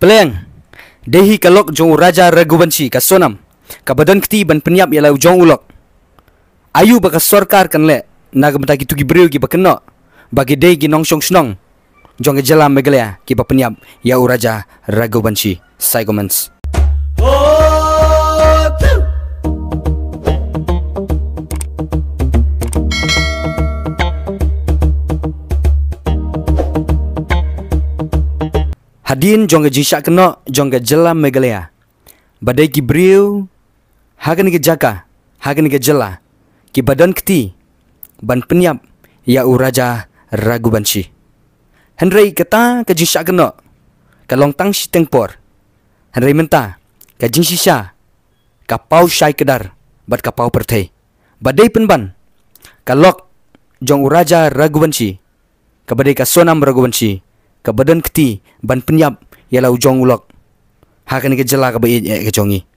Peleng, dehi kalok jong Raja Raghuvanshi ka sonam, ka badan kti ban penyap ialah jong ulok. Ayu baka sorkar kan le, naga benta ki tugi beriu ki bakeno, bagi dei ki nong shong snong, jong ke jalan megalea ki ba penyap ya Raja Raghuvanshi. Saigomans. Hadin jongga jisyak kena jongga jela megalea. Badai ki beriu, hagan ke jaka, hagan ke jela, ki badan keti, ban penyap, ya Raja Raghuvanshi. Henry kata ke jisyak kena, ka long tang si tengpor. Henry menta, ka jing sisa, ka pau syai kedar, bat ka pau pertai. Badai penban, ka lok jong Raja Raghuvanshi, ka badai ka sonam Raghuvanshi. Ka badan keti ban penyap ialah ujong ulok. Hakan ke jela ka baik ke jongi.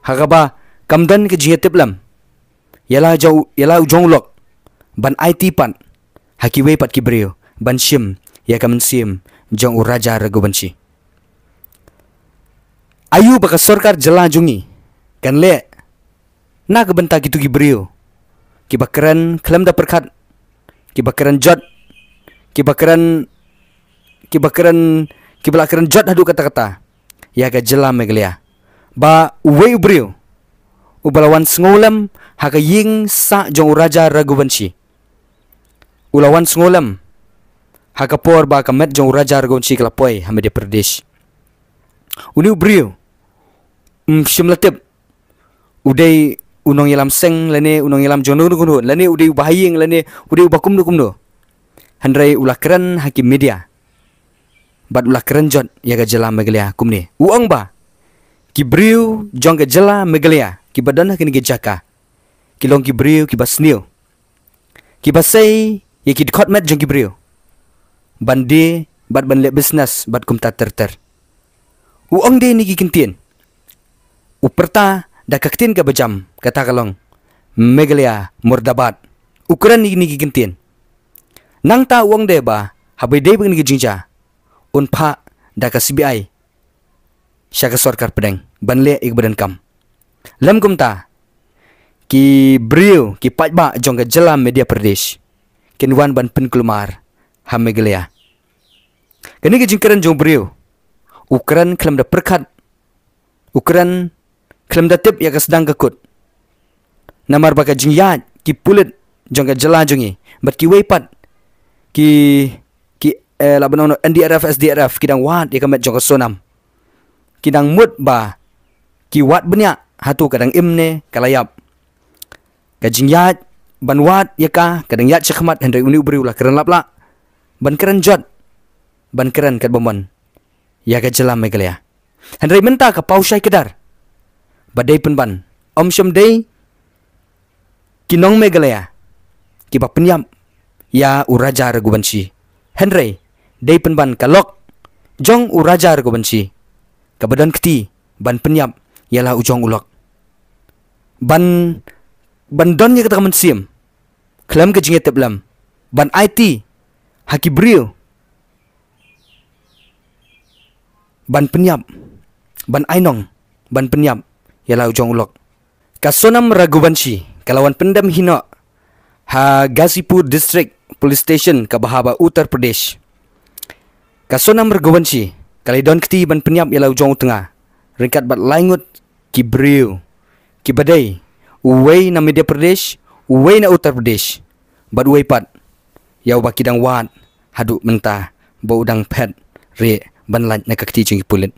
Hakaba kamdan ke jihetip lam. Ialah ujong ulok. Ban IT pan. Hakiwe pat ki beriu. Ban sim ya ka mensim jong Raja Raghuvanshi. Ayu baka sorkar jela jongi. Kan le. Na ke benta gitu ki beriu. Ki bakaran kelam da perkat. Ki bakaran jot. Ki bakaran jot hadu kata-kata ya ga jela megalea ba uwe ubriu ubalawan sengolam haka ying sa jong Raja Raghuvanshi ulawan sengolam haka por ba kamet jong Raja Raghuvanshi kelapoi Madhya Pradesh uni ubriu simlatip udai unong yalam seng lane unong yalam jono nukuno lane udai bahaying lane udai bakum nukumno handrai ulakran hakim media bat ulah kerenjot ya ga jela megalea kumni uang ba ki beriu jong ga jela megalea ki badan kini ge jaka ki long ki beriu ki basniu ki basai ya ki dikot met jong ki beriu bandi bat ban le business bat kumta terter uang de ni ki kintien uperta da kaktin ka bajam kata kalong megalea murdabat ukuran ni ki kintien nang ta uang de ba habai de bang ni ki jinja unpa da ka CBI syaka sorkar pedeng banle ik badan kam lam kumta ki beriu ki pajba jong ga jela Madhya Pradesh kinwan ban penkulmar ha megalea kini ke jingkaran jong beriu ukran kelam da perkat ukran kelam da tip ya ka sedang kekut namar baka jingyat ki pulit jong ga jela jongi bat ki weipat ki labanono NDRF SDRF kidang wat ya kamet jong sonam kidang mut ba ki wat benya hatu kadang imne kalayap kajing yat ban wat ya ka kadang yat chakmat hendai uni ubri ulah keren lapla ban keren jot ban keren kat bomon ya ka jela megalea hendai menta ka pausai kedar badai penban om syam dei kinong megalea ki ba penyam ya Raja Raghuvanshi hendai dei penban kalok jong Raja Raghuvanshi ka badan keti ban penyap ialah ujong ulok ban don ye kata mensim kelam ke jinget teblam ban IT haki beriu ban penyap ban ainong ban penyap ialah ujong ulok ka sonam Raghuvanshi kalawan pendam hino ha Ghazipur District Police Station ka Bahaba Uttar Pradesh kasonam Raghuvanshi kalai don keti ban penyap ialah ujong tengah ringkat bat laingut ki beriu ki badai uwei na Madhya Pradesh uwei na Uttar Pradesh bat uwei pat yau ba kidang wat hadu mentah ba udang pet re ban laj na kakti jing pulit